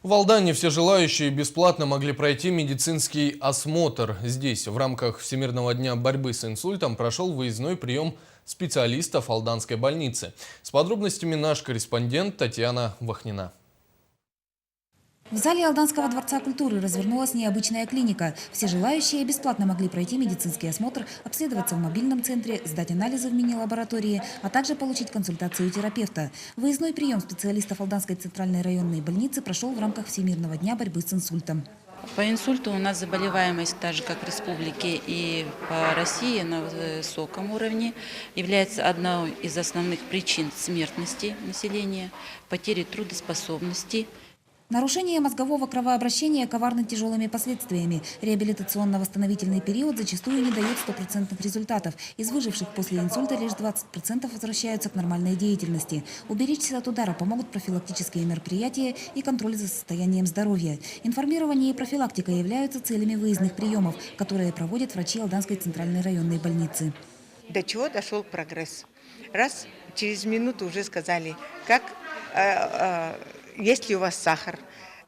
В Алдане все желающие бесплатно могли пройти медицинский осмотр. Здесь в рамках Всемирного дня борьбы с инсультом прошел выездной прием специалистов Алданской больницы. С подробностями наш корреспондент Татьяна Вахнина. В зале Алданского дворца культуры развернулась необычная клиника. Все желающие бесплатно могли пройти медицинский осмотр, обследоваться в мобильном центре, сдать анализы в мини-лаборатории, а также получить консультацию у терапевта. Выездной прием специалистов Алданской центральной районной больницы прошел в рамках Всемирного дня борьбы с инсультом. По инсульту у нас заболеваемость, так же как в республике и по России, на высоком уровне. Является одной из основных причин смертности населения, потери трудоспособности. Нарушение мозгового кровообращения коварны тяжелыми последствиями. Реабилитационно-восстановительный период зачастую не дает стопроцентных результатов. Из выживших после инсульта лишь 20% возвращаются к нормальной деятельности. Уберечься от удара помогут профилактические мероприятия и контроль за состоянием здоровья. Информирование и профилактика являются целями выездных приемов, которые проводят врачи Алданской центральной районной больницы. До чего дошел прогресс? Раз, через минуту уже сказали, как... есть ли у вас сахар,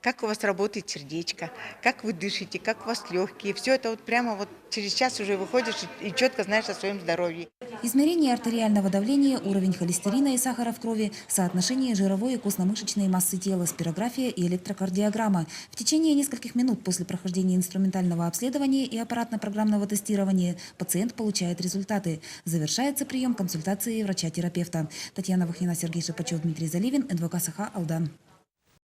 как у вас работает сердечко, как вы дышите, как у вас легкие. Все это вот прямо вот через час уже выходишь и четко знаешь о своем здоровье. Измерение артериального давления, уровень холестерина и сахара в крови, соотношение жировой и костно-мышечной массы тела, спирография и электрокардиограмма. В течение нескольких минут после прохождения инструментального обследования и аппаратно-программного тестирования пациент получает результаты. Завершается прием консультации врача-терапевта. Татьяна Вахнина, Сергей Шипачев, Дмитрий Заливин, НВК Саха, Алдан.